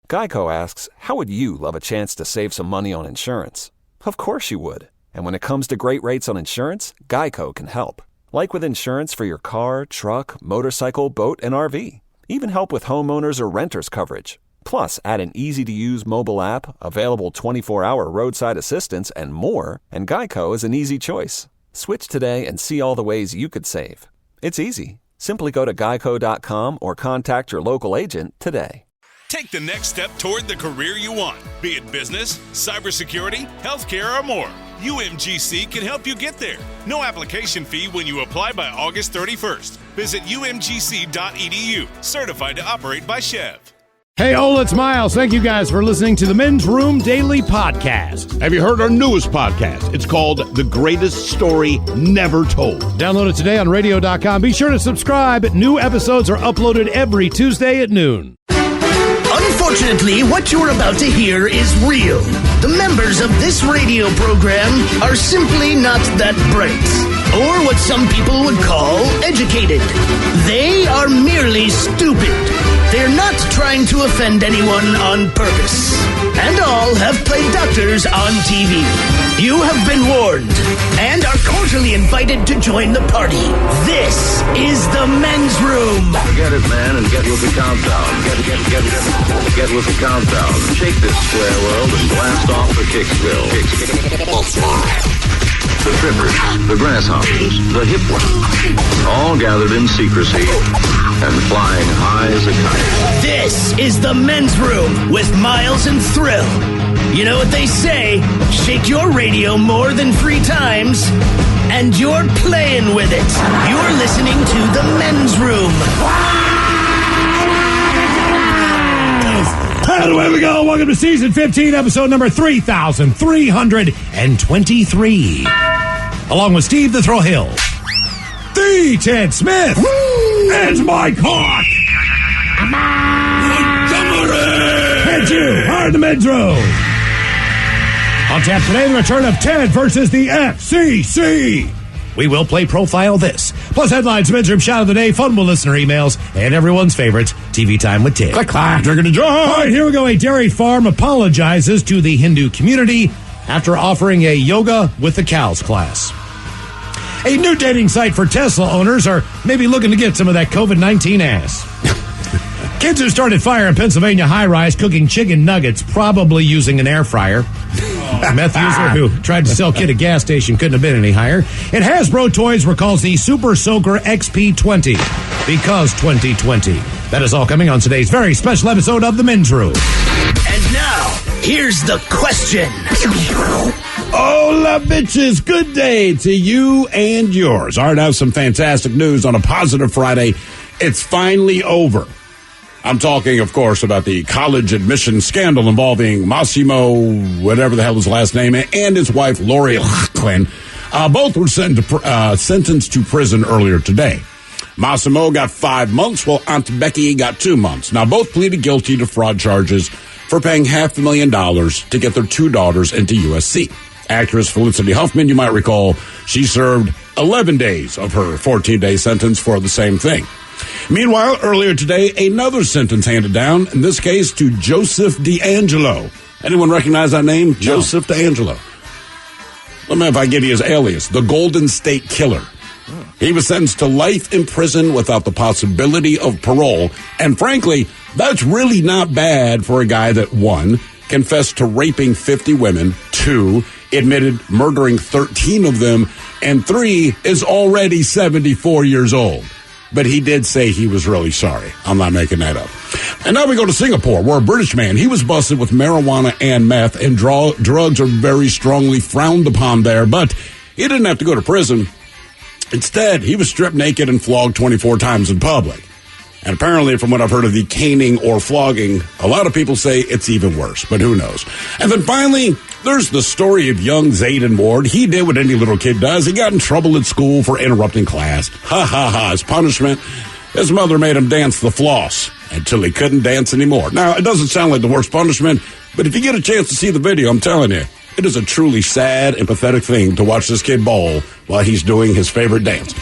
Geico asks, how would you love a chance to save some money on insurance? Of course you would. And when it comes to great rates on insurance, Geico can help. Like with insurance for your car, truck, motorcycle, boat, and RV. Even help with homeowners or renters coverage. Plus, add an easy-to-use mobile app, available 24-hour roadside assistance, and more, and Geico is an easy choice. Switch today and see all the ways you could save. It's easy. Simply go to geico.com or contact your local agent today. Take the next step toward the career you want, be it business, cybersecurity, healthcare, or more. UMGC can help you get there. No application fee when you apply by August 31st. Visit umgc.edu, certified to operate by Chev. Hey, Ola, it's Miles. Thank you guys for listening to the Men's Room Daily Podcast. Have you heard our newest podcast? It's called The Greatest Story Never Told. Download it today on radio.com. Be sure to subscribe. New episodes are uploaded every Tuesday at noon. Unfortunately, what you're about to hear is real. The members of this radio program are simply not that bright, or what some people would call educated. They are merely stupid. They're not trying to offend anyone on purpose. And all have played doctors on TV. You have been warned and are cordially invited to join the party. This is the Men's Room. Forget it, man, and get with the countdown. Get with the countdown. Shake this square world and blast off for Kicksville. The trippers, the grasshoppers, the hip ones, all gathered in secrecy and flying high as a kite. This is the Men's Room with Miles and Thrill. You know what they say, shake your radio more than 3 times, and you're playing with it. You're listening to the Men's Room. And away we go. Welcome to Season 15, Episode number 3,323. Along with Steve the Thrill Hill, the Ted Smith, and Mike Hawk. And you are the Men's Room. On tap today, the return of Ted versus the FCC. We will play Profile This. Plus headlines, Men's Room Shout of the Day, fun with listener emails, and everyone's favorite, TV Time with Ted. Click, clack, they're going to join. All right, here we go. A dairy farm apologizes to the Hindu community after offering a yoga with the cows class. A new dating site for Tesla owners are maybe looking to get some of that COVID-19 ass. Kids who started fire in Pennsylvania high-rise cooking chicken nuggets, probably using an air fryer. Meth user who tried to sell kid a gas station couldn't have been any higher. And Hasbro Toys recalls the Super Soaker XP20 because 2020. That is all coming on today's very special episode of The Men's Room. And now, here's the question. Hola, bitches. Good day to you and yours. All right, I have some fantastic news on a positive Friday. It's finally over. I'm talking, of course, about the college admission scandal involving Massimo, whatever the hell his last name is, and his wife, Lori Loughlin. Both were sentenced to prison earlier today. Massimo got 5 months, while Aunt Becky got 2 months. Now, both pleaded guilty to fraud charges for paying $500,000 to get their 2 daughters into USC. Actress Felicity Huffman, you might recall, she served 11 days of her 14-day sentence for the same thing. Meanwhile, earlier today, another sentence handed down, in this case to Joseph D'Angelo. Anyone recognize that name? No. Joseph D'Angelo. Let me know if I give you his alias, the Golden State Killer. He was sentenced to life in prison without the possibility of parole. And frankly, that's really not bad for a guy that, 1, confessed to raping 50 women, 2, admitted murdering 13 of them, and 3, is already 74 years old. But he did say he was really sorry. I'm not making that up. And now we go to Singapore, where a British man, he was busted with marijuana and meth, and drugs are very strongly frowned upon there, but he didn't have to go to prison. Instead, he was stripped naked and flogged 24 times in public. And apparently, from what I've heard of the caning or flogging, a lot of people say it's even worse, but who knows. And then finally, there's the story of young Zayden Ward. He did what any little kid does. He got in trouble at school for interrupting class. Ha, ha, ha. As punishment, his mother made him dance the floss until he couldn't dance anymore. Now, it doesn't sound like the worst punishment, but if you get a chance to see the video, I'm telling you, It is a truly sad and pathetic thing to watch this kid bowl while he's doing his favorite dance.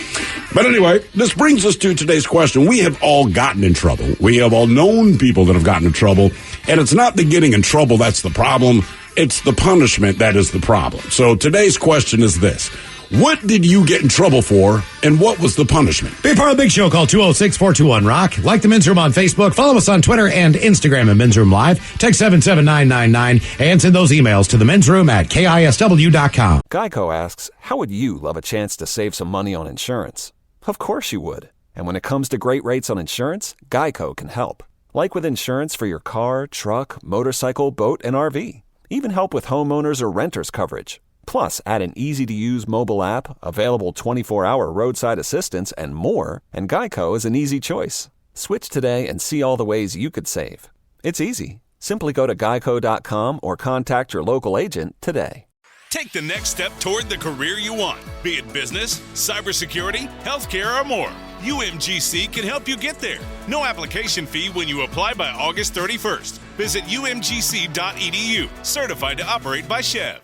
But anyway, this brings us to today's question. We have all gotten in trouble. We have all known people that have gotten in trouble. And it's not the getting in trouble that's the problem. It's the punishment that is the problem. So today's question is this. What did you get in trouble for, and what was the punishment? Be part of the big show. Call 206-421-ROCK. Like the Men's Room on Facebook. Follow us on Twitter and Instagram at Men's Room Live. Text 77999 and send those emails to the Men's Room at KISW.com. Geico asks, how would you love a chance to save some money on insurance? Of course you would. And when it comes to great rates on insurance, Geico can help. Like with insurance for your car, truck, motorcycle, boat, and RV. Even help with homeowners or renters coverage. Plus, add an easy-to-use mobile app, available 24-hour roadside assistance, and more, and Geico is an easy choice. Switch today and see all the ways you could save. It's easy. Simply go to geico.com or contact your local agent today. Take the next step toward the career you want, be it business, cybersecurity, healthcare, or more. UMGC can help you get there. No application fee when you apply by August 31st. Visit umgc.edu, certified to operate by Chev.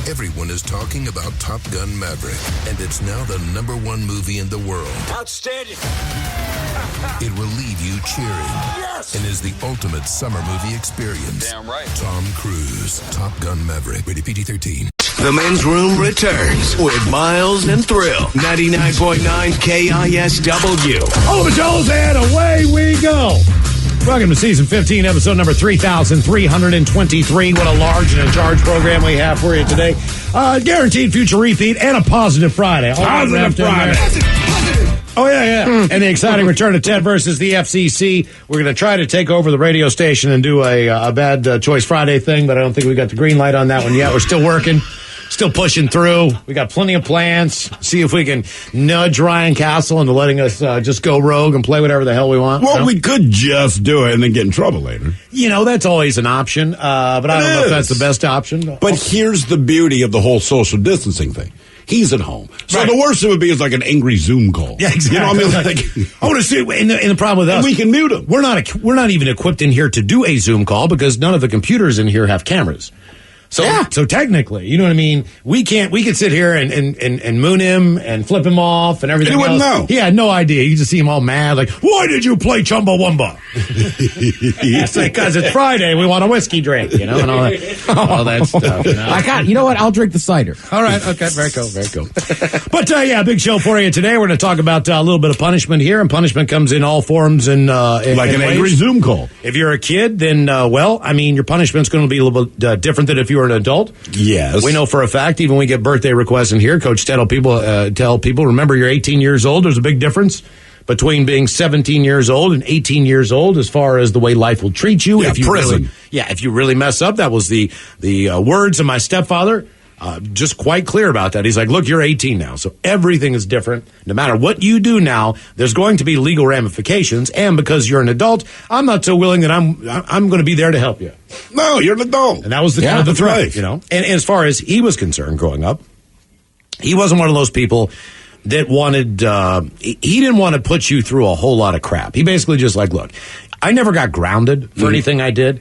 Everyone is talking about Top Gun Maverick, and it's now the #1 movie in the world. Outstanding. It will leave you cheering. Yes! And is the ultimate summer movie experience. Damn right. Tom Cruise, Top Gun Maverick, rated PG-13. The Men's Room returns with Miles and Thrill. 99.9 KISW. Oh, the Joes, and away we go. Welcome to Season 15, Episode number 3,323. What a large and in charge program we have for you today. Guaranteed future repeat and a positive Friday. Positive Friday. Oh, yeah. And the exciting return of Ted versus the FCC. We're going to try to take over the radio station and do a bad Choice Friday thing, but I don't think we got the green light on that one yet. We're still working. Still pushing through. We got plenty of plans. See if we can nudge Ryan Castle into letting us just go rogue and play whatever the hell we want. Well, we could just do it and then get in trouble later. That's always an option, but I don't know if that's the best option. But here's the beauty of the whole social distancing thing. He's at home. So Right. the worst it would be is like an angry Zoom call. Yeah, exactly. You know what I mean? Like, I want to see, and the problem with us, and we can mute him. we're not even equipped in here to do a Zoom call because none of the computers in here have cameras. So, so technically, you know what I mean? We could sit here and moon him and flip him off and everything And he wouldn't else. know. He had no idea. You just see him all mad, like, why did you play Chumbawamba? It's like, because it's Friday, we want a whiskey drink, and all that stuff. You know what? I'll drink the cider. All right. Okay. Very cool. Very cool. But, big show for you today. We're going to talk about a little bit of punishment here, and punishment comes in all forms and Like an ways. angry Zoom call. If you're a kid, then, your punishment's going to be a little bit different than if you were an adult. Yes. We know for a fact, even when we get birthday requests in here, Coach Ted will tell people, remember, you're 18 years old. There's a big difference between being 17 years old and 18 years old as far as the way life will treat you. Yeah, if you prison. if you really mess up. That was the words of my stepfather. Just quite clear about that. He's like, look, you're 18 now, so everything is different. No matter what you do now, there's going to be legal ramifications, and because you're an adult, I'm not so willing that I'm going to be there to help you. No, you're an adult. And that was the kind of the that's threat, right. And as far as he was concerned growing up, he wasn't one of those people that wanted, he didn't want to put you through a whole lot of crap. He basically just like, look, I never got grounded for anything I did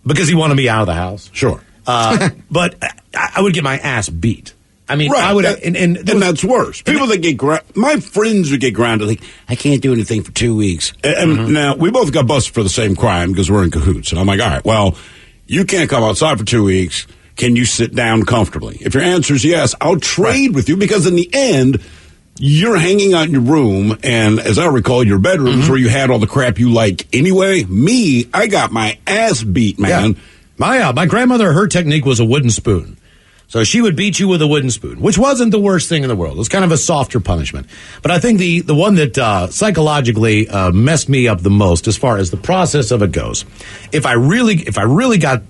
because he wanted me out of the house. Sure. But I would get my ass beat. I mean, Right. I would, and that's worse. People that get my friends would get grounded, like, I can't do anything for 2 weeks. And now, we both got busted for the same crime because we're in cahoots. And I'm like, all right, well, you can't come outside for 2 weeks. Can you sit down comfortably? If your answer is yes, I'll trade with you because in the end, you're hanging out in your room, and as I recall, your bedroom is where you had all the crap you like anyway. Me, I got my ass beat, man. Yeah. My grandmother, her technique was a wooden spoon. So she would beat you with a wooden spoon, which wasn't the worst thing in the world. It was kind of a softer punishment. But I think the one that psychologically messed me up the most as far as the process of it goes, if I really got,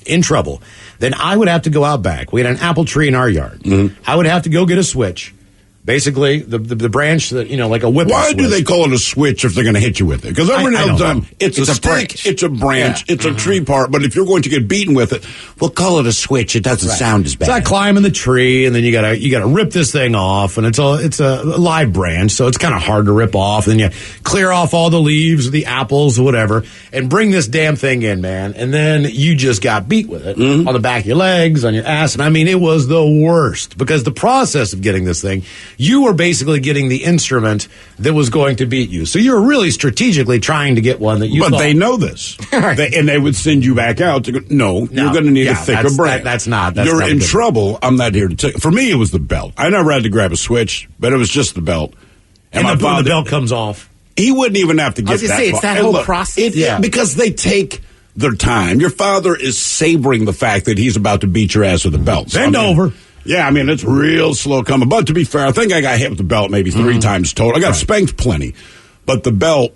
in trouble, then I would have to go out back. We had an apple tree in our yard. I would have to go get a switch, Basically, the branch that, like a whip. Why do they call it a switch if they're going to hit you with it? Because every other time it's a stick, branch. it's a branch, it's a tree part. But if you're going to get beaten with it, we'll call it a switch. It doesn't sound as bad. It's like climbing the tree, and then you gotta rip this thing off, and it's a live branch, so it's kind of hard to rip off. And you clear off all the leaves, the apples, or whatever, and bring this damn thing in, man. And then you just got beat with it on the back of your legs, on your ass, and I mean, it was the worst because the process of getting this thing. You were basically getting the instrument that was going to beat you. So you were really strategically trying to get one that you But thought. they know this. And they would send you back out to go, no, you're going to need a thicker branch. That's you're not in good. trouble. I'm not here to tell you. For me, it was the belt. I never had to grab a switch, but it was just the belt. And my the belt comes off. He wouldn't even have to get that it's that whole process. Because they take their time. Your father is savoring the fact that he's about to beat your ass with a belt. Bend over. Yeah, I mean, it's real slow coming. But to be fair, I think I got hit with the belt maybe 3 times total. I got spanked plenty. But the belt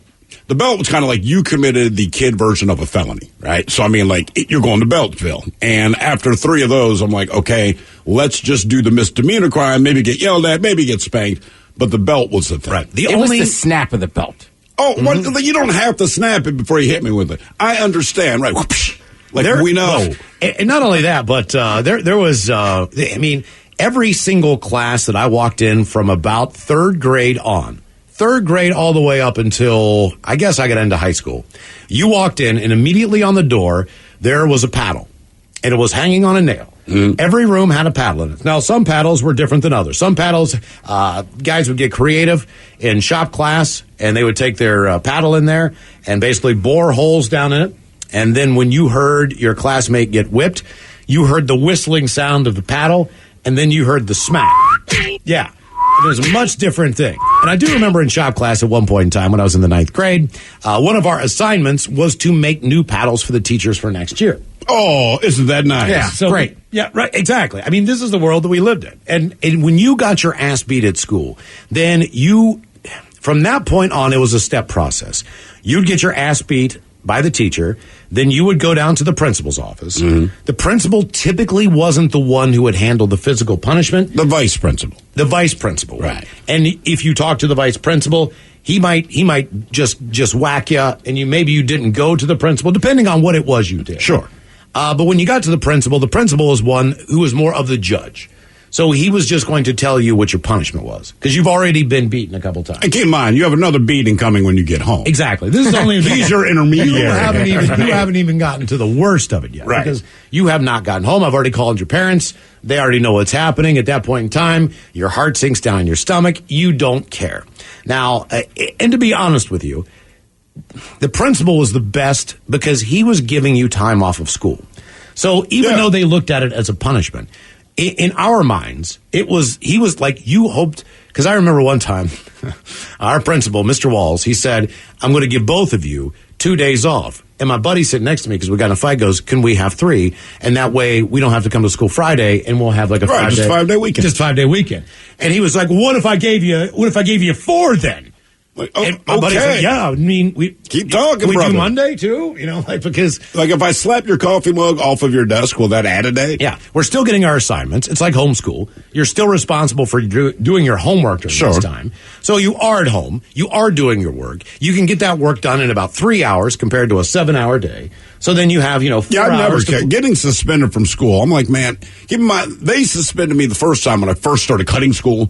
was kind of like you committed the kid version of a felony, right? So, I mean, you're going to Beltsville. And after 3 of those, I'm like, okay, let's just do the misdemeanor crime, maybe get yelled at, maybe get spanked. But the belt was the thing. Right. It was the snap of the belt. Oh, you don't have to snap it before you hit me with it. I understand, right? We know. And not only that, but there was, every single class that I walked in from about 3rd grade all the way up until, I guess I got into high school. You walked in, and immediately on the door, there was a paddle, and it was hanging on a nail. Every room had a paddle in it. Now, some paddles were different than others. Some paddles, guys would get creative in shop class, and they would take their paddle in there and basically bore holes down in it. And then when you heard your classmate get whipped, you heard the whistling sound of the paddle, and then you heard the smack. Yeah. It was a much different thing. And I do remember in shop class at one point in time when I was in the 9th grade, one of our assignments was to make new paddles for the teachers for next year. Oh, isn't that nice? Yeah, so great. Yeah, right, exactly. I mean, this is the world that we lived in. And when you got your ass beat at school, then from that point on, it was a step process. You'd get your ass beat by the teacher, then you would go down to the principal's office. The principal typically wasn't the one who would handle the physical punishment. The vice principal. The vice principal. Right. And if you talk to the vice principal, he might just whack you, and maybe you didn't go to the principal, depending on what it was you did. Sure. But when you got to the principal was one who was more of the judge. So he was just going to tell you what your punishment was, because you've already been beaten a couple times. And keep in mind, you have another beating coming when you get home. Exactly. This is only these are intermediary. You haven't even gotten to the worst of it yet, right? Because you have not gotten home. I've already called your parents. They already know what's happening. At that point in time, your heart sinks down in your stomach. You don't care. Now, and to be honest with you, the principal was the best because he was giving you time off of school. So even though they looked at it as a punishment, in our minds, he was like, you hoped, because I remember one time, our principal, Mr. Walls, he said, I'm going to give both of you 2 days off. And my buddy sitting next to me, because we got in a fight, goes, can we have 3? And that way we don't have to come to school Friday, and we'll have like a 5-day weekend. Just 5-day weekend. And he was like, what if I gave you 4 then? And my buddy said, yeah, I mean, we keep talking, can we brother. do Monday too? Because if I slap your coffee mug off of your desk, will that add a day? Yeah, we're still getting our assignments. It's like homeschool. You're still responsible for doing your homework during this time. So you are at home. You are doing your work. You can get that work done in about 3 hours compared to a 7-hour day. So then you have, 4 hours. Yeah, I never cared. Getting suspended from school, I'm like, man, keep in mind, they suspended me the first time when I first started cutting school.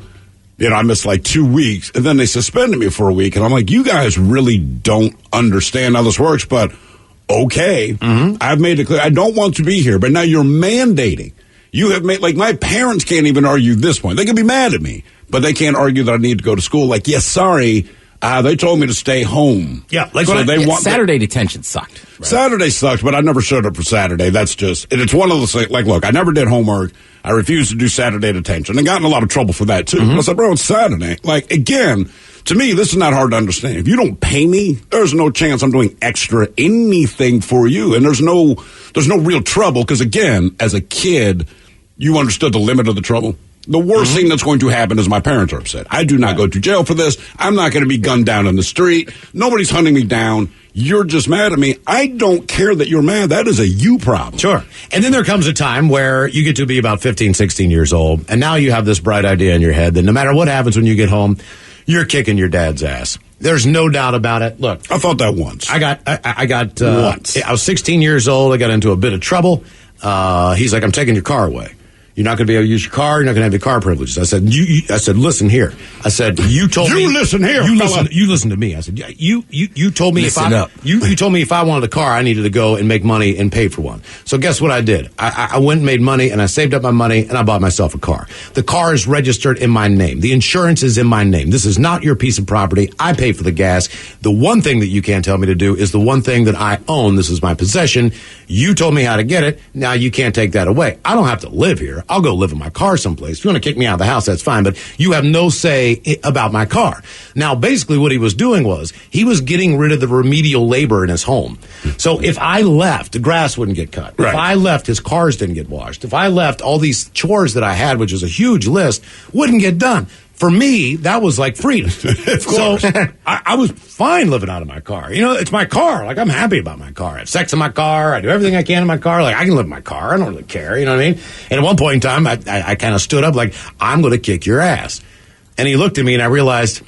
I missed like 2 weeks, and then they suspended me for a week. And I'm like, you guys really don't understand how this works, but okay. I've made it clear. I don't want to be here, but now you're mandating. You have made, my parents can't even argue this point. They can be mad at me, but they can't argue that I need to go to school. Yes, sorry. They told me to stay home. Yeah, Saturday detention sucked. Right. Saturday sucked, but I never showed up for Saturday. That's just, it's one of those things, look, I never did homework. I refused to do Saturday detention and got in a lot of trouble for that, too. I said, bro, it's Saturday. Again, to me, this is not hard to understand. If you don't pay me, there's no chance I'm doing extra anything for you. And there's no real trouble because, again, as a kid, you understood the limit of the trouble. The worst thing that's going to happen is my parents are upset. I do not go to jail for this. I'm not going to be gunned down in the street. Nobody's hunting me down. you're just mad at me. I don't care that you're mad. That is a you problem. Sure. And then there comes a time where you get to be about 15, 16 years old, and now you have this bright idea in your head that no matter what happens when you get home, you're kicking your dad's ass. There's no doubt about it. Look, I thought that once. I got once. I was 16 years old. I got into a bit of trouble. He's like, I'm taking your car away. You're not going to be able to use your car. You're not going to have your car privileges. I said, I said, listen here. I said, you told me. You listen here, You listen to me. I said, you told me Listen up. You told me if I wanted a car, I needed to go and make money and pay for one. So guess what I did? I went and made money, and I saved up my money, and I bought myself a car. The car is registered in my name. The insurance is in my name. This is not your piece of property. I pay for the gas. The one thing that you can't tell me to do is the one thing that I own. This is my possession. You told me how to get it. Now you can't take that away. I don't have to live here. I'll go live in my car someplace. If you want to kick me out of the house, that's fine, but you have no say about my car. Now, basically what he was doing was he was getting rid of the remedial labor in his home. So if I left, the grass wouldn't get cut. Right. If I left, his cars didn't get washed. If I left, all these chores that I had, which is a huge list, wouldn't get done. For me, that was like freedom. Of course. So I was fine living out of my car. You know, it's my car. Like, I'm happy about my car. I have sex in my car. I do everything I can in my car. Like, I can live in my car. I don't really care. You know what I mean? And at one point in time, I kind of stood up like, I'm going to kick your ass. And he looked at me, and I realized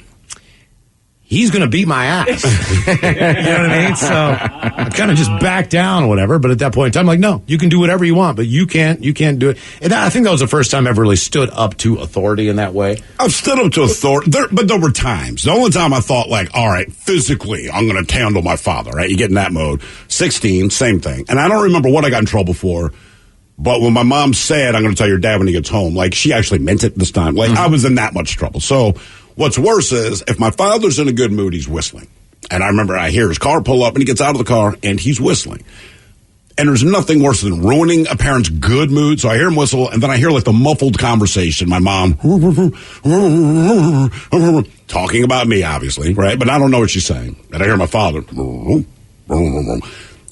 he's going to beat my ass. You know what I mean? So I kind of just backed down or whatever. But at that point in time, I'm like, no, you can do whatever you want, but you can't do it. And I think that was the first time I ever really stood up to authority in that way. I've stood up to authority, but there were times. The only time I thought, like, all right, physically, I'm going to handle my father, right? You get in that mode. 16, same thing. And I don't remember what I got in trouble for, but when my mom said, I'm going to tell your dad when he gets home, like, she actually meant it this time. Like, I was in that much trouble. So what's worse is if my father's in a good mood, he's whistling. And I remember I hear his car pull up, and he gets out of the car, and he's whistling. And there's nothing worse than ruining a parent's good mood. So I hear him whistle, and then I hear like the muffled conversation. My mom talking about me, obviously, right? But I don't know what she's saying. And I hear my father.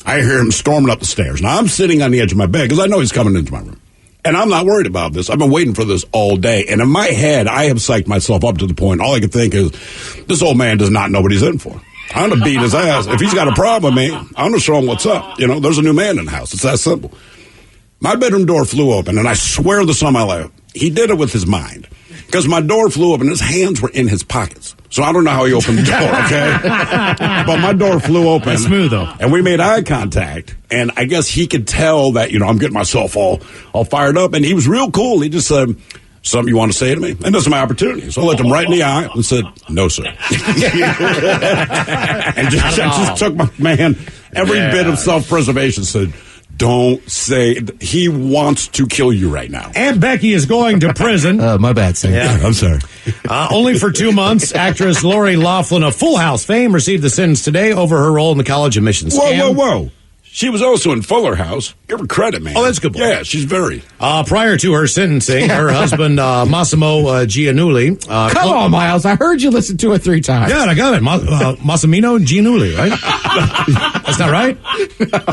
I hear him storming up the stairs. Now I'm sitting on the edge of my bed because I know he's coming into my room. And I'm not worried about this. I've been waiting for this all day. And in my head, I have psyched myself up to the point, all I can think is, this old man does not know what he's in for. I'm going to beat his ass. If he's got a problem, man, I'm going to show him what's up. You know, there's a new man in the house. It's that simple. My bedroom door flew open, and I swear this on my life, he did it with his mind. Because my door flew open, his hands were in his pockets. So I don't know how he opened the door, okay? But my door flew open. That's smooth, though. And we made eye contact. And I guess he could tell that, you know, I'm getting myself all fired up. And he was real cool. He just said, something you want to say to me? And this is my opportunity. So I looked him right in the eye and said, no, sir. And just took my man, every bit of self-preservation, said, don't say, he wants to kill you right now. Aunt Becky is going to prison. My bad, sir. Yeah. I'm sorry. Only for 2 months, actress Lori Loughlin of Full House fame received the sentence today over her role in the college admissions scam. Whoa. She was also in Fuller House. Give her credit, man. Oh, that's a good point. Yeah, she's very. Prior to her sentencing, her husband, Massimo Giannulli. Come on, Miles. I heard you listen to it 3 times. Yeah, I got it. Massimino Giannulli, right? That's not right?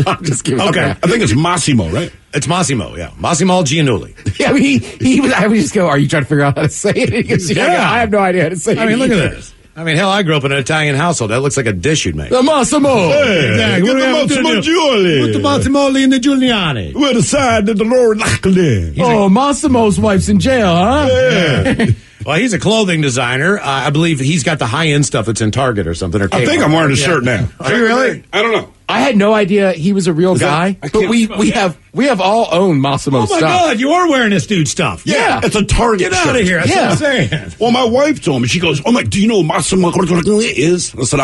I'm just kidding. Okay. I think it's Massimo, right? It's Massimo, yeah. Massimo Giannulli. Yeah, I mean, he was. I would just go, are you trying to figure out how to say it? He goes, yeah, I have no idea how to say it. I mean, look at this. I mean, hell, I grew up in an Italian household. That looks like a dish you'd make. The Massimo. Exactly. Get the Massimo Giuliani. With the Massimoli and the Giuliani. With the side of the Lord Loughlin. Oh, Massimo's wife's in jail, huh? Yeah. Well, he's a clothing designer. I believe he's got the high-end stuff that's in Target or something. Or I think I'm wearing a shirt now. Are you really? I don't know. I had no idea he was a real guy, but we have all owned Massimo's Oh, my stuff. God, you are wearing this dude's stuff. Yeah. It's a Target Get shirt. out of here. That's Yeah. what I'm saying. Well, my wife told me. She goes, oh, my, do you know who Massimo is? I said,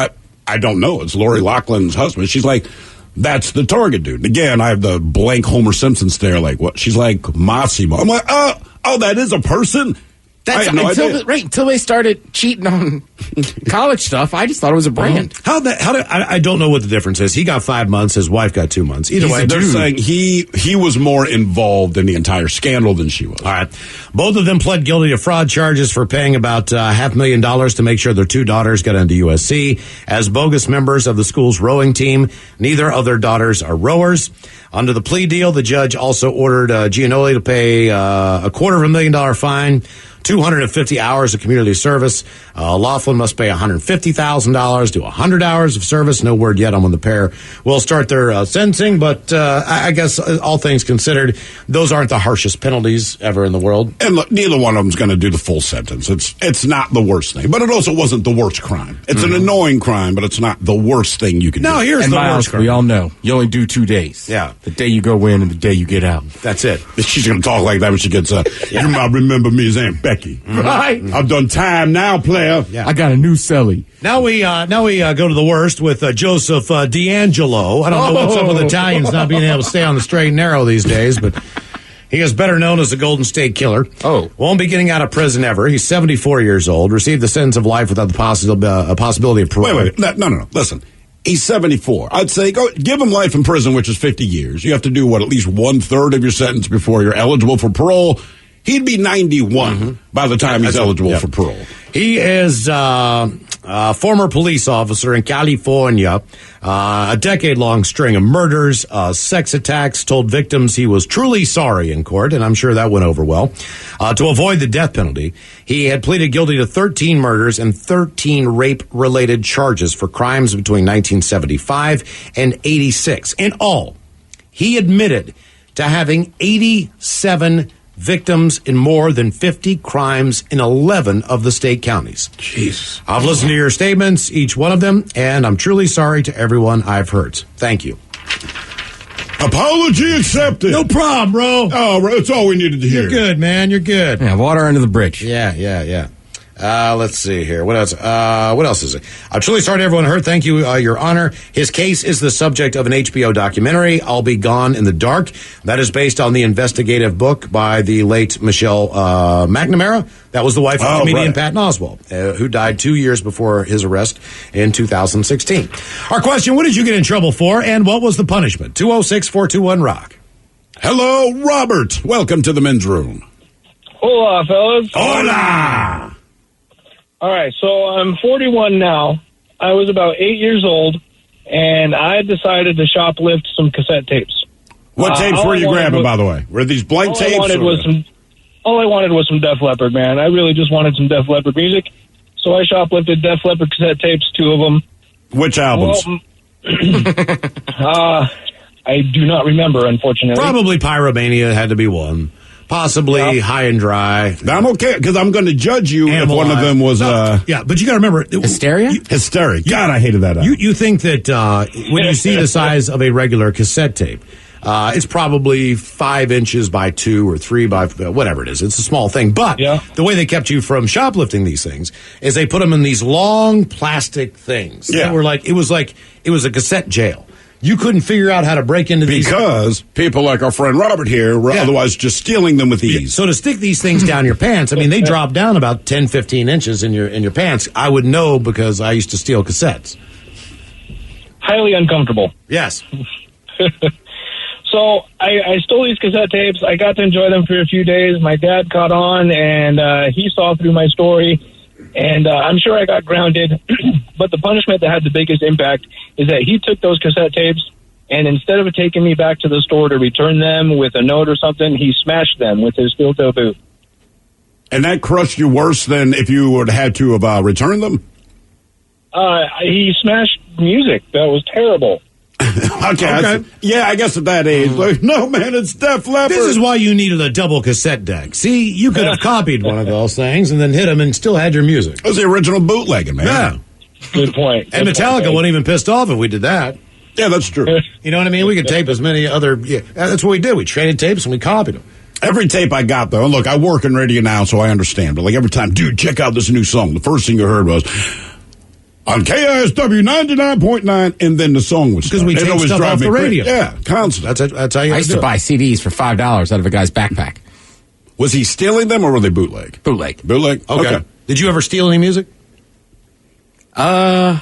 I don't know. It's Lori Loughlin's husband. She's like, that's the Target dude. Again, I have the blank Homer Simpson stare like, what? She's like, Massimo. I'm like, oh, that is a person? That's I had no idea. until they started cheating on college stuff. I just thought it was a brand. I don't know what the difference is. He got 5 months. His wife got 2 months. Either way, They're saying he was more involved in the entire scandal than she was. All right. Both of them pled guilty to fraud charges for paying about $500,000 to make sure their 2 daughters got into USC as bogus members of the school's rowing team. Neither of their daughters are rowers. Under the plea deal, the judge also ordered Giannulli to pay a $250,000 fine, 250 hours of community service. Laughlin must pay $150,000 to 100 hours of service. No word yet on when the pair will start their sentencing, but I guess all things considered, those aren't the harshest penalties ever in the world. And look, neither one of them's going to do the full sentence. It's not the worst thing, but it also wasn't the worst crime. It's an annoying crime, but it's not the worst thing you can do. No, here's and the Miles, worst crime. we all know you only do 2 days. Yeah. The day you go in and the day you get out. That's it. She's going to talk like that when she gets up. You might remember me as Aunt Becky. Right. I've done time now, player. Yeah. I got a new celly. Now we go to the worst with Joseph D'Angelo. I don't know what's up with Italians not being able to stay on the straight and narrow these days, but he is better known as the Golden State Killer. Oh. Won't be getting out of prison ever. He's 74 years old, received the sentence of life without the possibility of parole. Wait. No. Listen. He's 74. I'd say go give him life in prison, which is 50 years. You have to do, at least 1/3 of your sentence before you're eligible for parole. He'd be 91 by the time he's eligible for parole. He is a former police officer in California. A decade-long string of murders, sex attacks, told victims he was truly sorry in court, and I'm sure that went over well. To avoid the death penalty, he had pleaded guilty to 13 murders and 13 rape-related charges for crimes between 1975 and 86. In all, he admitted to having 87 victims in more than 50 crimes in 11 of the state counties. Jesus. I've listened to your statements, each one of them, and I'm truly sorry to everyone I've hurt. Thank you. Apology accepted. No problem, bro. Oh, that's all we needed to hear. You're good, man. You're good. Yeah, water under the bridge. Yeah. Let's see here. What else? What else is it? I'm truly sorry to everyone hurt. Thank you, Your Honor. His case is the subject of an HBO documentary, I'll Be Gone in the Dark. That is based on the investigative book by the late Michelle McNamara. That was the wife of comedian Patton Oswalt, who died 2 years before his arrest in 2016. Our question, what did you get in trouble for, and what was the punishment? 206-421-ROCK. Hello, Robert. Welcome to the men's room. Hola, fellas. Hola. All right, so I'm 41 now. I was about 8 years old, and I decided to shoplift some cassette tapes. What tapes were you grabbing, by the way? Were these blank tapes? All I wanted was some Def Leppard, man. I really just wanted some Def Leppard music. So I shoplifted Def Leppard cassette tapes, 2 of them. Which albums? Well, I do not remember, unfortunately. Probably Pyromania had to be one. Possibly High and Dry. I'm okay, because I'm going to judge you if one of them was... yeah, but you got to remember... Hysteria? Hysteria. God, I hated that album. You think that when you see the size of a regular cassette tape, it's probably 5 inches by 2 or 3 by whatever it is. It's a small thing. But the way they kept you from shoplifting these things is they put them in these long plastic things. Yeah. That were it was a cassette jail. You couldn't figure out how to break into these. Because people like our friend Robert here were otherwise just stealing them with ease. So to stick these things down your pants, I mean, they drop down about 10, 15 inches in your pants. I would know because I used to steal cassettes. Highly uncomfortable. Yes. So I stole these cassette tapes. I got to enjoy them for a few days. My dad caught on, and he saw through my story. And I'm sure I got grounded, but the punishment that had the biggest impact is that he took those cassette tapes, and instead of taking me back to the store to return them with a note or something, he smashed them with his steel-toe boot. And that crushed you worse than if you would have had to have returned them? He smashed music. That was terrible. Okay. Yeah, I guess at that age, no, man, it's Def Leppard. This is why you needed a double cassette deck. See, you could have copied one of those things and then hit them and still had your music. It was the original bootlegging, man. Yeah. Good point. And Metallica wasn't even pissed off if we did that. Yeah, that's true. You know what I mean? We could tape as many other... Yeah, that's what we did. We traded tapes and we copied them. Every tape I got, though, and look, I work in radio now, so I understand, but every time, dude, check out this new song. The first thing you heard was... on KISW 99.9, and then the song was because we take stuff off the radio. Yeah, constantly. That's how you I used to buy CDs for $5 out of a guy's backpack. Was he stealing them, or were they bootleg? Bootleg. Bootleg? Okay. Did you ever steal any music? I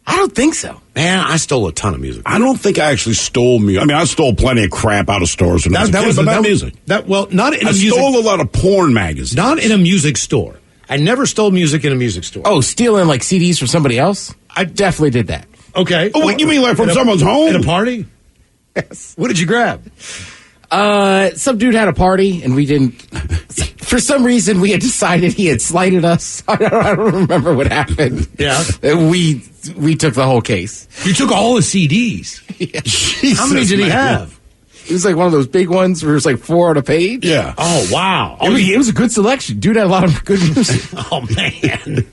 don't think so. Man, I stole a ton of music. I don't think I actually stole music. I mean, I stole plenty of crap out of stores when I was a kid, but not music. Not in a music. I stole a lot of porn magazines. Not in a music store. I never stole music in a music store. Oh, stealing like CDs from somebody else? I definitely did that. Okay. Oh, what, you mean like from someone's home? At a party? Yes. What did you grab? Some dude had a party, and we didn't... For some reason, we had decided he had slighted us. I don't remember what happened. Yeah. We took the whole case. You took all the CDs. Yeah. How many did he have? It was like one of those big ones where it was like 4 on a page. Yeah. Oh, wow. It was a good selection. Dude had a lot of good music. Oh, man.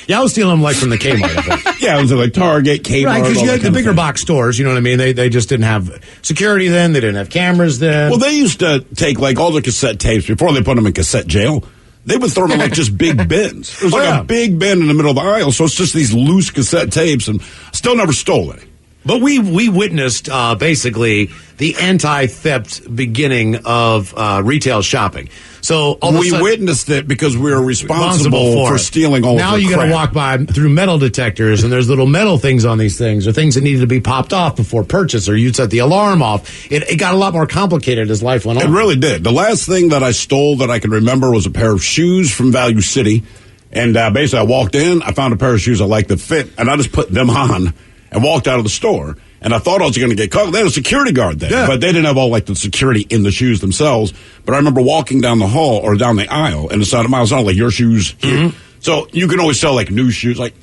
Yeah, I was stealing them like from the Kmart, I think. Yeah, it was like Target, Kmart. Right, because all you that had the kind of bigger thing. box stores, you know what I mean? They just didn't have security then. They didn't have cameras then. Well, they used to take like all the cassette tapes before they put them in cassette jail. They would throw them in like just big bins. It was like a big bin in the middle of the aisle, so it's just these loose cassette tapes, and still never stole any. But we witnessed basically the anti-theft beginning of retail shopping. So all of a We sudden, witnessed it because we were responsible for it. stealing all now of the you got to crap. walk by through metal detectors, and there's little metal things on these things, or things that needed to be popped off before purchase, or you'd set the alarm off. It got a lot more complicated as life went on. It really did. The last thing that I stole that I can remember was a pair of shoes from Value City. And basically, I walked in, I found a pair of shoes I liked that fit, and I just put them on and walked out of the store. And I thought I was going to get caught. They had a security guard there, but they didn't have all like the security in the shoes themselves. But I remember walking down the hall or down the aisle and decided, miles on like your shoes here. So you can always sell like new shoes, like,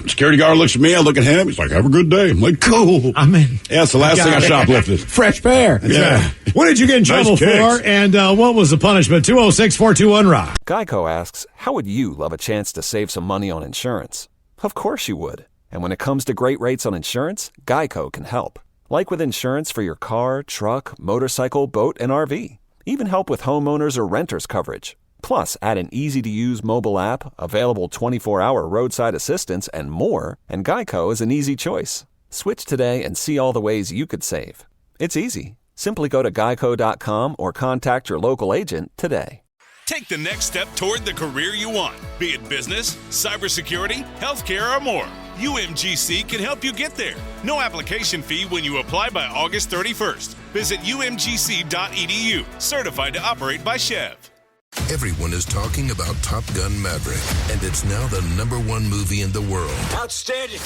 security guard looks at me, I look at him, he's like, have a good day. I'm like, cool. I'm in. Yeah, it's the last thing I shoplifted. Fresh pair. Yeah. What did you get in trouble Nice kicks. for, and what was the punishment? 206-421-ROCK. Geico asks, how would you love a chance to save some money on insurance? Of course you would. And when it comes to great rates on insurance, Geico can help. Like with insurance for your car, truck, motorcycle, boat, and RV. Even help with homeowners or renters coverage. Plus, add an easy-to-use mobile app, available 24-hour roadside assistance, and more, and Geico is an easy choice. Switch today and see all the ways you could save. It's easy. Simply go to geico.com or contact your local agent today. Take the next step toward the career you want, be it business, cybersecurity, healthcare, or more. UMGC can help you get there. No application fee when you apply by August 31st. Visit umgc.edu, certified to operate by Chev. Everyone is talking about Top Gun Maverick, and it's now the #1 movie in the world. Outstanding.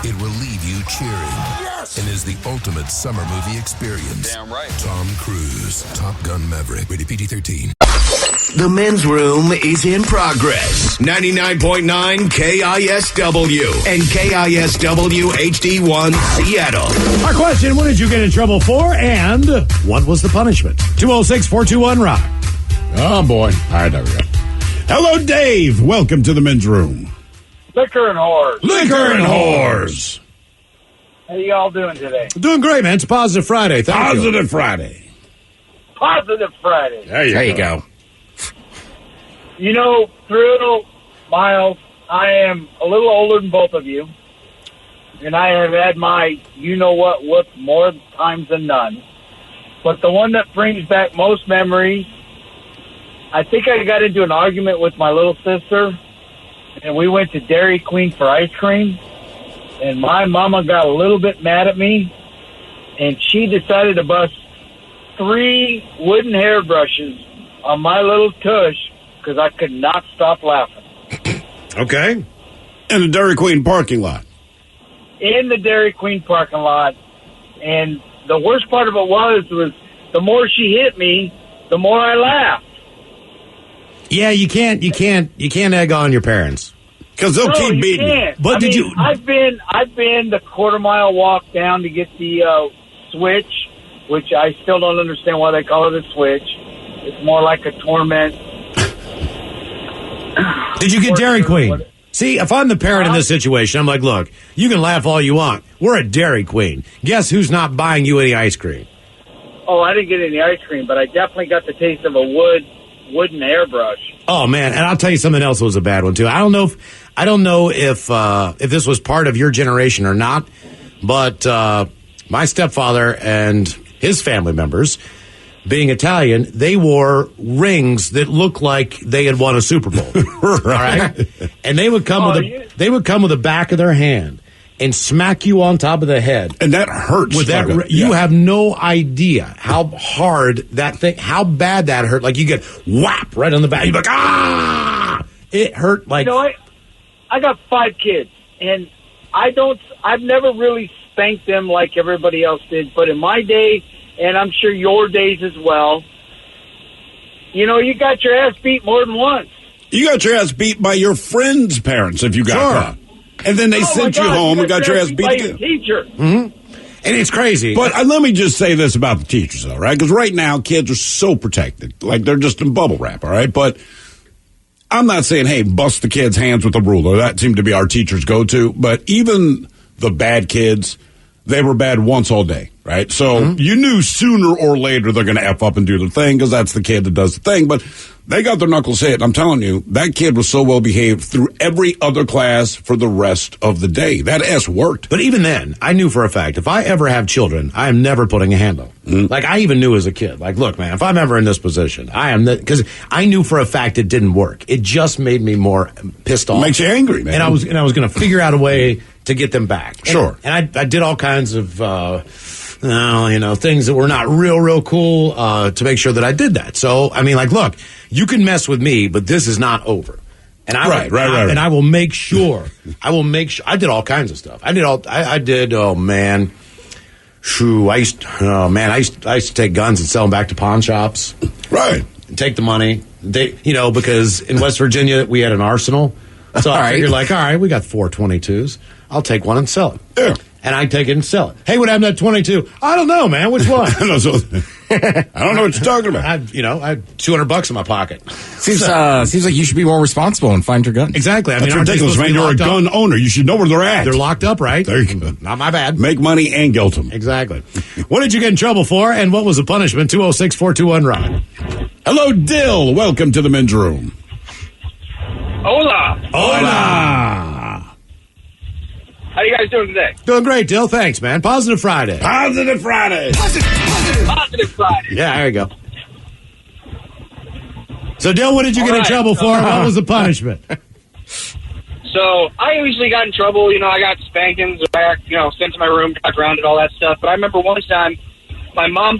It will leave you cheering. Yes! And is the ultimate summer movie experience. Damn right. Tom Cruise, Top Gun Maverick, rated PG-13. The men's room is in progress. 99.9 KISW and KISW HD1 Seattle. Our question, what did you get in trouble for, and what was the punishment? 206-421-ROCK. Oh, boy. All right, there we go. Hello, Dave. Welcome to the men's room. Liquor and whores. Liquor and whores. How y'all doing today? Doing great, man. It's a positive Friday. Thank you. Positive Friday. Positive Friday. There you go. You know, through Miles, I am a little older than both of you, and I have had my you-know-what whoop more times than none. But the one that brings back most memories, I think I got into an argument with my little sister, and we went to Dairy Queen for ice cream, and my mama got a little bit mad at me, and she decided to bust 3 wooden hairbrushes on my little tush because I could not stop laughing. Okay. In the Dairy Queen parking lot. In the Dairy Queen parking lot, and the worst part of it was the more she hit me, the more I laughed. Yeah, you can't egg on your parents. Because they'll keep beating you. But I've been the quarter-mile walk down to get the switch, which I still don't understand why they call it a switch. It's more like a torment. Did you get Dairy Queen? See, if I'm the parent in this situation, I'm like, look, you can laugh all you want. We're at Dairy Queen. Guess who's not buying you any ice cream? Oh, I didn't get any ice cream, but I definitely got the taste of a wooden hairbrush. Oh man, and I'll tell you something else that was a bad one too. I don't know if this was part of your generation or not, but my stepfather and his family members, being Italian, they wore rings that looked like they had won a Super Bowl. All right, and they would come with the back of their hand and smack you on top of the head, and that hurts. With that, you have no idea how hard how bad that hurt. Like you get whap right on the back. You're like, ah! It hurt like. You know, I got 5 kids, and I've never really spanked them like everybody else did. But in my day, and I'm sure your days as well, you got your ass beat more than once. You got your ass beat by your friend's parents if you got caught. And then they sent you home and got your ass beat again. Teacher. Mm-hmm. And it's crazy. But let me just say this about the teachers, though, right? Because right now, kids are so protected. Like, they're just in bubble wrap, all right? But I'm not saying, hey, bust the kids' hands with a ruler. That seemed to be our teachers' go-to. But even the bad kids, they were bad once all day, right? So you knew sooner or later they're going to F up and do their thing because that's the kid that does the thing. But they got their knuckles hit. I'm telling you, that kid was so well behaved through every other class for the rest of the day. That ass worked. But even then, I knew for a fact, if I ever have children, I am never putting a hand on. Like, I even knew as a kid, like, look, man, if I'm ever in this position, I am, because I knew for a fact it didn't work. It just made me more pissed off. Makes you angry, man. And I was going to figure out a way to get them back. Sure. And I did all kinds of, things that were not real cool to make sure that I did that. So, I mean, like, look, you can mess with me, but this is not over. And I And I will make sure. I did all kinds of stuff. Oh man, I used to take guns and sell them back to pawn shops. Right. And take the money. Because in West Virginia we had an arsenal. So I figured, like, all right, we got 4 22s. I'll take one and sell it. Yeah. And I take it and sell it. Hey, what happened to that 22? I don't know, man. Which one? I don't know what you're talking about. I had $200 in my pocket. Seems like you should be more responsible and find your gun. Exactly. That's ridiculous, man. You're a gun owner. You should know where they're at. They're locked up, right? There you go. Not my bad. Make money and guilt them. Exactly. What did you get in trouble for, and what was the punishment? 206-421-ROCK. Hello, Dill. Welcome to the men's room. Hola. Hola. How you guys doing today? Doing great, Dill. Thanks, man. Positive Friday. Positive Friday. Positive Friday. Yeah, there you go. So, Dill, what did you get in trouble for? What was the punishment? So, I usually got in trouble. I got spankings back, sent to my room, got grounded, all that stuff. But I remember one time my mom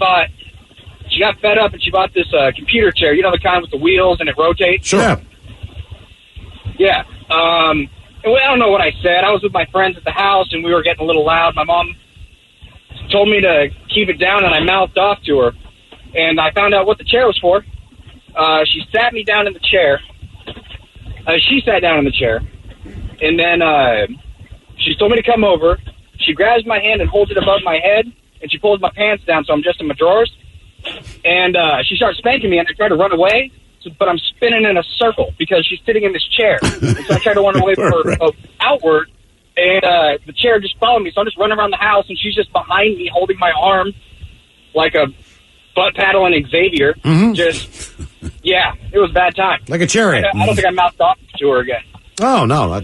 she got fed up and she bought this computer chair, the kind with the wheels and it rotates. Sure. Yeah. I don't know what I said. I was with my friends at the house, and we were getting a little loud. My mom told me to keep it down, and I mouthed off to her. And I found out what the chair was for. She sat me down in the chair. She sat down in the chair. And then she told me to come over. She grabs my hand and holds it above my head, and she pulls my pants down so I'm just in my drawers. And she starts spanking me, and I try to run away. But I'm spinning in a circle because she's sitting in this chair. And so I try to run away from her outward, and the chair just followed me. So I'm just running around the house, and she's just behind me holding my arm like a butt paddling Xavier. Mm-hmm. It was a bad time. Like a chariot. I don't think I mouthed off to her again. Oh, no.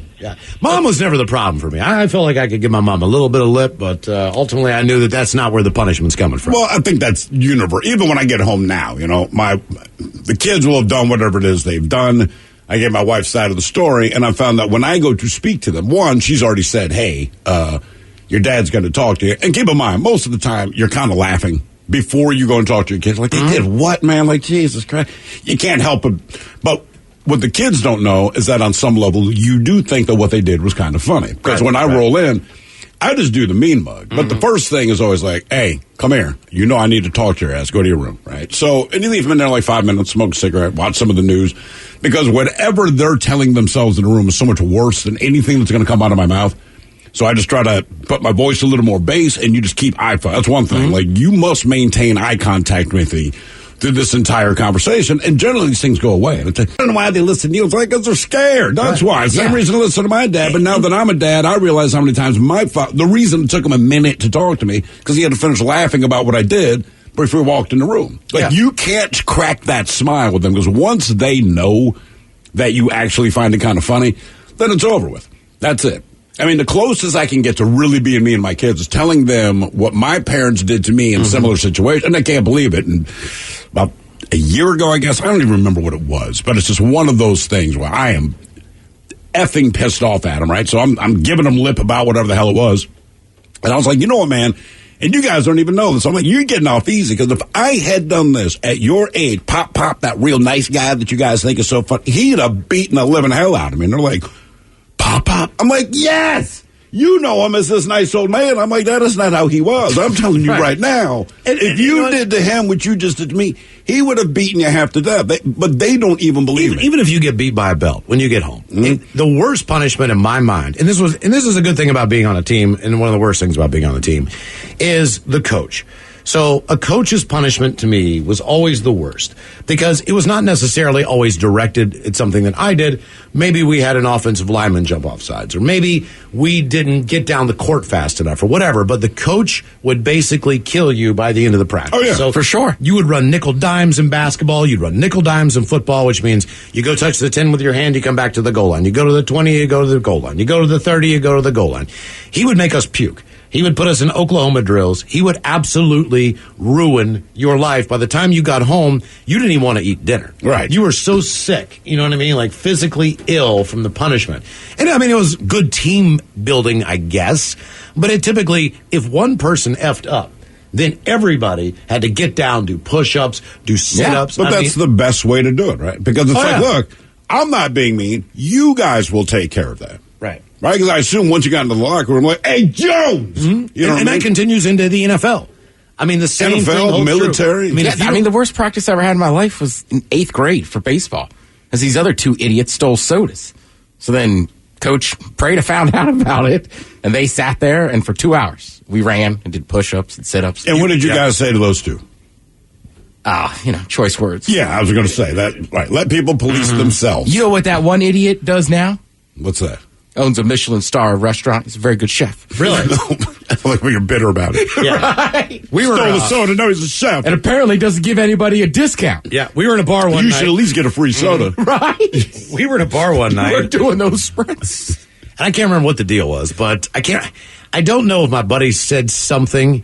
Mom was never the problem for me. I felt like I could give my mom a little bit of lip, but ultimately I knew that that's not where the punishment's coming from. Well, I think that's universal. Even when I get home now, the kids will have done whatever it is they've done. I gave my wife's side of the story, and I found that when I go to speak to them, one, she's already said, hey, your dad's going to talk to you. And keep in mind, most of the time, you're kind of laughing before you go and talk to your kids. Like, they did what, man? Like, Jesus Christ. You can't help it. But what the kids don't know is that on some level, you do think that what they did was kind of funny. Because when I roll in, I just do the mean mug. But the first thing is always like, hey, come here. I need to talk to your ass. Go to your room, right? So, and you leave them in there like 5 minutes, smoke a cigarette, watch some of the news. Because whatever they're telling themselves in the room is so much worse than anything that's going to come out of my mouth. So I just try to put my voice a little more bass, and you just keep eye contact. That's one thing. Like, you must maintain eye contact with me through this entire conversation, and generally these things go away. And I don't know why they listen to you. It's like because they're scared. That's why. Same reason to listen to my dad. But now that I'm a dad, I realize how many times the reason it took him a minute to talk to me because he had to finish laughing about what I did before we walked in the room. Like, you can't crack that smile with them because once they know that you actually find it kind of funny, then it's over with. That's it. I mean, the closest I can get to really being me and my kids is telling them what my parents did to me in similar situations, and they can't believe it. And about a year ago, I guess, I don't even remember what it was, but it's just one of those things where I am effing pissed off at them, right? So I'm giving them lip about whatever the hell it was. And I was like, you know what, man? And you guys don't even know this. I'm like, you're getting off easy because if I had done this at your age, Pop, that real nice guy that you guys think is so funny, he'd have beaten the living hell out of me. And they're like, Pop. I'm like, yes, you know him as this nice old man. I'm like, that is not how he was. I'm telling you right now. If you did to him what you just did to me, he would have beaten you half to death. But they don't even believe it. Even if you get beat by a belt when you get home, the worst punishment in my mind, and this is a good thing about being on a team, and one of the worst things about being on the team, is the coach. So a coach's punishment to me was always the worst because it was not necessarily always directed at something that I did. Maybe we had an offensive lineman jump off sides, or maybe we didn't get down the court fast enough, or whatever. But the coach would basically kill you by the end of the practice. Oh, yeah. So for sure. You would run nickel dimes in basketball. You'd run nickel dimes in football, which means you go touch the 10 with your hand, you come back to the goal line. You go to the 20, you go to the goal line. You go to the 30, you go to the goal line. He would make us puke. He would put us in Oklahoma drills. He would absolutely ruin your life. By the time you got home, you didn't even want to eat dinner. Right. You were so sick, you know what I mean? Like physically ill from the punishment. And I mean, it was good team building, I guess. But it typically, if one person effed up, then everybody had to get down, do push-ups, do sit-ups. But that's the best way to do it, right? Because it's look, I'm not being mean. You guys will take care of that. Right. Right? Because I assume once you got into the locker room, like, hey, Jones! Mm-hmm. You know and that continues into the NFL. I mean, the same NFL, thing military. True. I mean, the worst practice I ever had in my life was in 8th grade for baseball, because these other two idiots stole sodas. So then Coach Prada found out about it, and they sat there, and for 2 hours, we ran and did push-ups and sit-ups. And what did you guys say to those two? Choice words. Yeah, I was going to say that. Right, let people police themselves. You know what that one idiot does now? What's that? Owns a Michelin star restaurant. He's a very good chef. Really? Like when you're bitter about it. Yeah. Right. We were stole the soda. No, he's a chef. And apparently doesn't give anybody a discount. Yeah, we were in a bar one you night. should at least get a free soda. Right. We were in a bar one night. We're doing those sprints. And I can't remember what the deal was, but I don't know if my buddy said something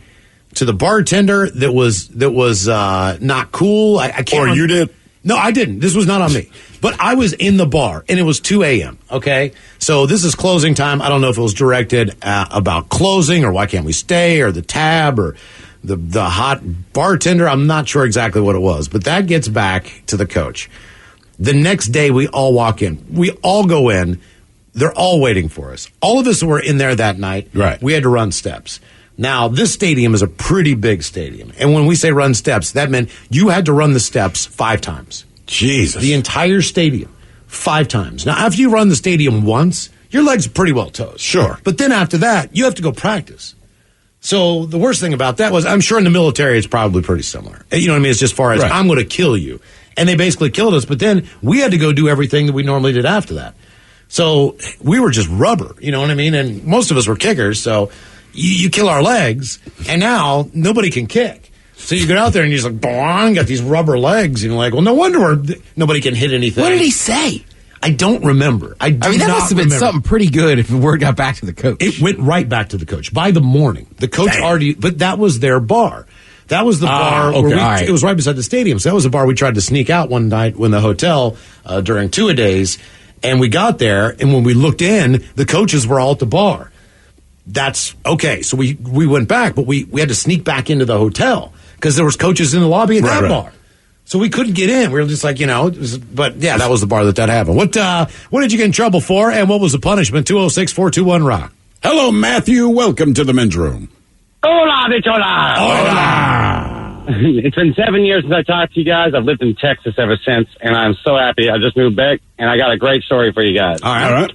to the bartender that was not cool. I can't. Or you did? No, I didn't. This was not on me. But I was in the bar, and it was 2 a.m., okay? So this is closing time. I don't know if it was directed about closing or why can't we stay or the tab or the hot bartender. I'm not sure exactly what it was. But that gets back to the coach. The next day, we all walk in. We all go in. They're all waiting for us. All of us were in there that night. Right. We had to run steps. Now, this stadium is a pretty big stadium. And when we say run steps, that meant you had to run the steps 5 times. Jesus. The entire stadium, 5 times. Now, after you run the stadium once, your legs are pretty well toast. Sure. But then after that, you have to go practice. So the worst thing about that was, I'm sure in the military it's probably pretty similar. You know what I mean? It's just as far as, I'm going to kill you. And they basically killed us. But then we had to go do everything that we normally did after that. So we were just rubber, you know what I mean? And most of us were kickers, so you kill our legs, and now nobody can kick. So you get out there and you're just like, bong, got these rubber legs, and you're like, well, no wonder nobody can hit anything. What did he say? I don't remember. I mean, that must have been something pretty good if the word got back to the coach. It went right back to the coach. By the morning, the coach already, but that was their bar. That was the bar where it was right beside the stadium. So that was the bar we tried to sneak out one night when the hotel during 2-a-days. And we got there, and when we looked in, the coaches were all at the bar. That's okay. So we went back, but we had to sneak back into the hotel because there was coaches in the lobby at that bar. So we couldn't get in. We were just like, but yeah, that was the bar that happened. What did you get in trouble for, and what was the punishment? 206-421-ROCK. Hello, Matthew. Welcome to the men's room. Hola, bichola. Hola. It's been 7 years since I talked to you guys. I've lived in Texas ever since, and I'm so happy. I just moved back, and I got a great story for you guys. All right.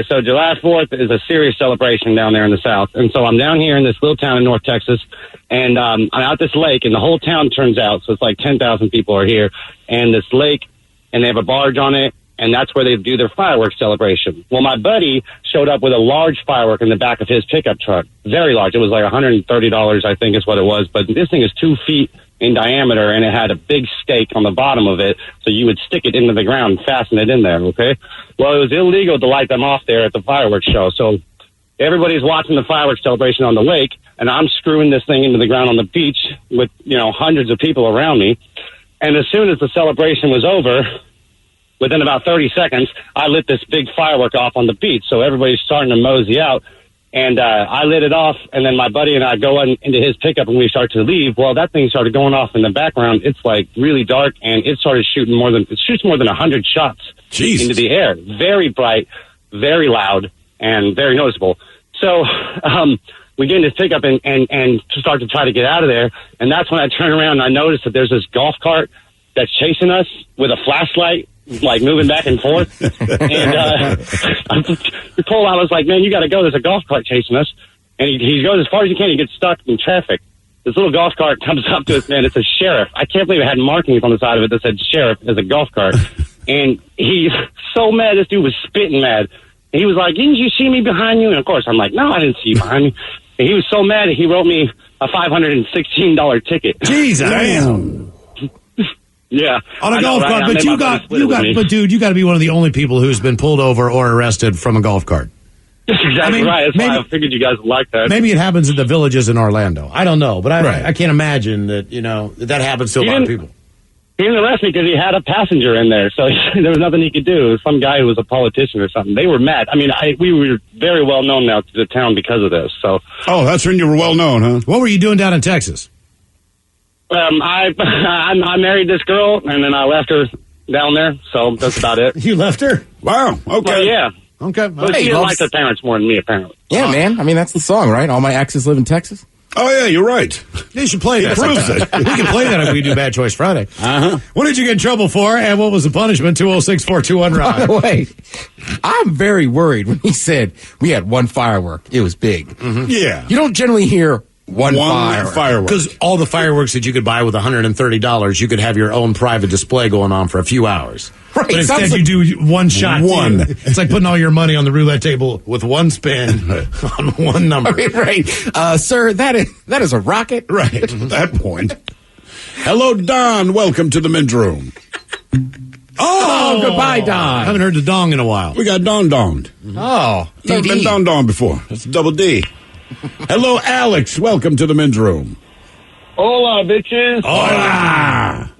So July 4th is a serious celebration down there in the South. And so I'm down here in this little town in North Texas, and I'm out this lake, and the whole town turns out. So it's like 10,000 people are here, and this lake, and they have a barge on it, and that's where they do their fireworks celebration. Well, my buddy showed up with a large firework in the back of his pickup truck. Very large. It was like $130, I think is what it was. But this thing is 2 feet in diameter, and it had a big stake on the bottom of it, so you would stick it into the ground and fasten it in there, okay? Well, it was illegal to light them off there at the fireworks show. So everybody's watching the fireworks celebration on the lake, and I'm screwing this thing into the ground on the beach with, hundreds of people around me. And as soon as the celebration was over, within about 30 seconds, I lit this big firework off on the beach. So everybody's starting to mosey out. And I lit it off, and then my buddy and I go into his pickup, and we start to leave. Well, that thing started going off in the background. It's like really dark, and it started shooting it shoots more than 100 shots into the air. Very bright, very loud. and very noticeable. So we get in this pickup and start to try to get out of there. And that's when I turn around and I notice that there's this golf cart that's chasing us with a flashlight, like moving back and forth. And Cole, I was like, man, you got to go. There's a golf cart chasing us. And he goes as far as he can. He gets stuck in traffic. This little golf cart comes up to us, man. It's a sheriff. I can't believe it had markings on the side of it that said sheriff as a golf cart. And he's so mad. This dude was spitting mad. And he was like, didn't you see me behind you? And, of course, I'm like, no, I didn't see you behind me. And he was so mad that he wrote me a $516 ticket. Jesus. Damn. Yeah. On a golf cart. But dude, you got to be one of the only people who's been pulled over or arrested from a golf cart. That's exactly right. That's why I figured you guys would like that. Maybe it happens in the villages in Orlando. I don't know, but I can't imagine that, that happens to a lot of people. He didn't arrest me because he had a passenger in there, so there was nothing he could do. It was some guy who was a politician or something. They were mad. I mean, we were very well known now to the town because of this. So. Oh, that's when you were well known, huh? What were you doing down in Texas? I married this girl, and then I left her down there, so that's about it. You left her? Wow, okay. Well, yeah. Okay. But she didn't like her parents more than me, apparently. Yeah, man. I mean, that's the song, right? All my exes live in Texas. Oh, yeah, you're right. You should play that. Proves it. We can play that if we do Bad Choice Friday. Uh-huh. What did you get in trouble for, and what was the punishment? 206-421-ROD. By the way, I'm very worried when he said we had one firework. It was big. Mm-hmm. Yeah. You don't generally hear one firework. Because all the fireworks that you could buy with $130, you could have your own private display going on for a few hours. Right. But instead you do one shot. One. It's like putting all your money on the roulette table with one spin on one number. Right. Sir, that is a rocket. Right. At that point. Hello, Don. Welcome to the men's room. Oh, goodbye, Don. I haven't heard the dong in a while. We got Don-donged. Oh, Never been Don-donged before. That's double D. Hello, Alex. Welcome to the men's room. Hola, bitches. Hola.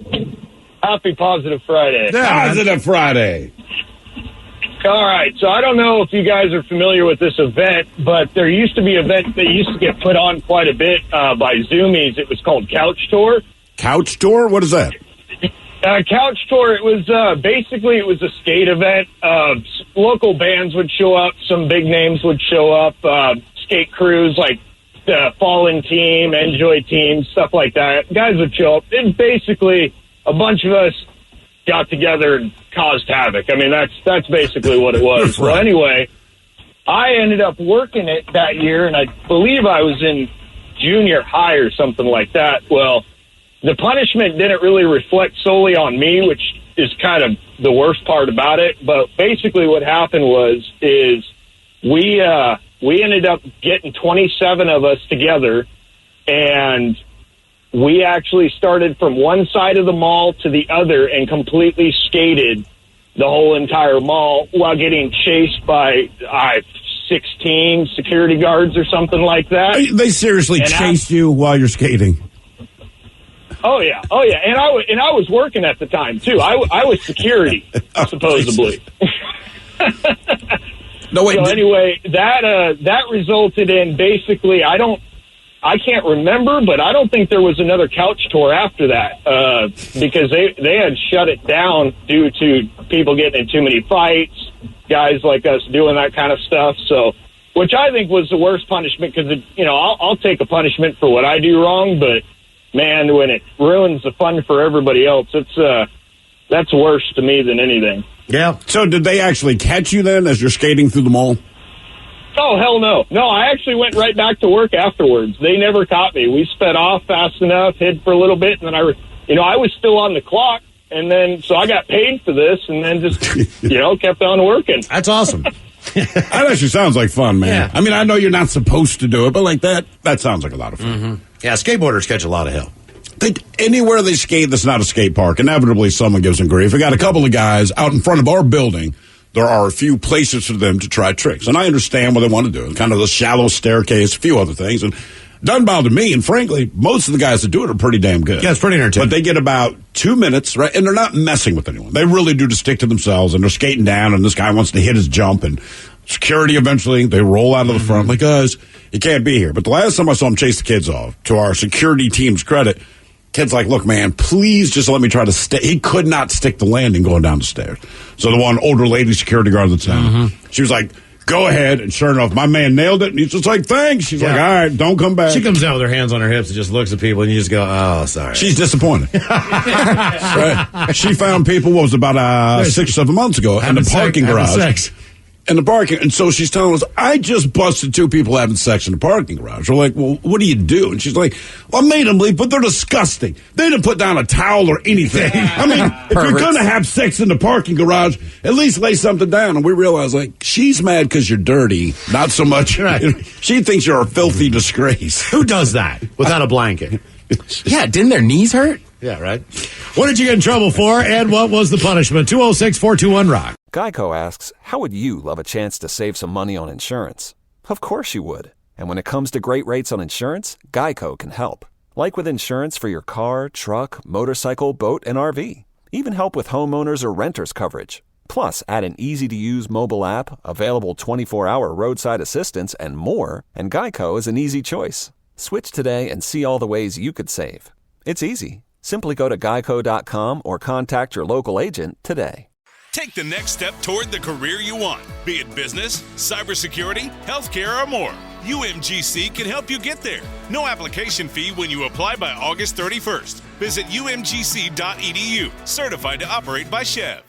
Happy Positive Friday. Positive Friday. All right, so I don't know if you guys are familiar with this event, but there used to be an event that used to get put on quite a bit by Zoomies. It was called Couch Tour. Couch Tour? What is that? Couch Tour, it was basically it was a skate event. Local bands would show up. Some big names would show up. Skate crews like the Fallen Team, Enjoy Team, stuff like that. Guys would show up. And basically a bunch of us got together and caused havoc. I mean, that's basically what it was. Well, anyway, I ended up working it that year, and I believe I was in junior high or something like that. Well, the punishment didn't really reflect solely on me, which is kind of the worst part about it. But basically what happened is we ended up getting 27 of us together, and we actually started from one side of the mall to the other and completely skated the whole entire mall while getting chased by 16 security guards or something like that. They seriously chased you while you're skating? Oh yeah. And I was working at the time too. I was security, supposedly. No, wait. So anyway, that resulted in basically I can't remember, but I don't think there was another couch tour after that because they had shut it down due to people getting in too many fights, guys like us doing that kind of stuff. So, which I think was the worst punishment because I'll take a punishment for what I do wrong, but man, when it ruins the fun for everybody else, that's worse to me than anything. Yeah. So did they actually catch you then as you're skating through the mall? Oh, hell no. No, I actually went right back to work afterwards. They never caught me. We sped off fast enough, hid for a little bit, and then I was still on the clock, and then, so I got paid for this, and then just, kept on working. That's awesome. That actually sounds like fun, man. Yeah. I mean, I know you're not supposed to do it, but like that sounds like a lot of fun. Mm-hmm. Yeah, skateboarders catch a lot of hell. Anywhere they skate that's not a skate park, inevitably someone gives them grief. We got a couple of guys out in front of our building. There are a few places for them to try tricks. And I understand what they want to do. Kind of the shallow staircase, a few other things. And it doesn't bother me. And frankly, most of the guys that do it are pretty damn good. Yeah, it's pretty entertaining. But they get about 2 minutes, right? And they're not messing with anyone. They really do just stick to themselves. And they're skating down, and this guy wants to hit his jump. And security eventually, they roll out of the front. Like, guys, you can't be here. But the last time I saw him chase the kids off, to our security team's credit, kid's like, look, man, please just let me try to stay. He could not stick the landing going down the stairs. So the one older lady security guard that's down, she was like, Go ahead. And sure enough, my man nailed it. And he's just like, thanks. She's like, all right, don't come back. She comes out with her hands on her hips and just looks at people, and you just go, oh, sorry. She's disappointed. Right? She found people, what was it, about 6 or 7 months ago in the parking garage. In the parking, and so she's telling us, I just busted 2 people having sex in the parking garage. We're like, well, what do you do? And she's like, well, I made them leave, but they're disgusting. They didn't put down a towel or anything. I mean, if you're going to have sex in the parking garage, at least lay something down. And we realize, like, she's mad because you're dirty, not so much. Right. She thinks you're a filthy disgrace. Who does that without a blanket? Yeah, didn't their knees hurt? Yeah, right. What did you get in trouble for, and what was the punishment? 206-421-ROCK. Geico asks, how would you love a chance to save some money on insurance? Of course you would. And when it comes to great rates on insurance, Geico can help. Like with insurance for your car, truck, motorcycle, boat, and RV. Even help with homeowners or renters coverage. Plus, add an easy-to-use mobile app, available 24-hour roadside assistance, and more, and Geico is an easy choice. Switch today and see all the ways you could save. It's easy. Simply go to geico.com or contact your local agent today. Take the next step toward the career you want, be it business, cybersecurity, healthcare, or more. UMGC can help you get there. No application fee when you apply by August 31st. Visit umgc.edu, certified to operate by Chev.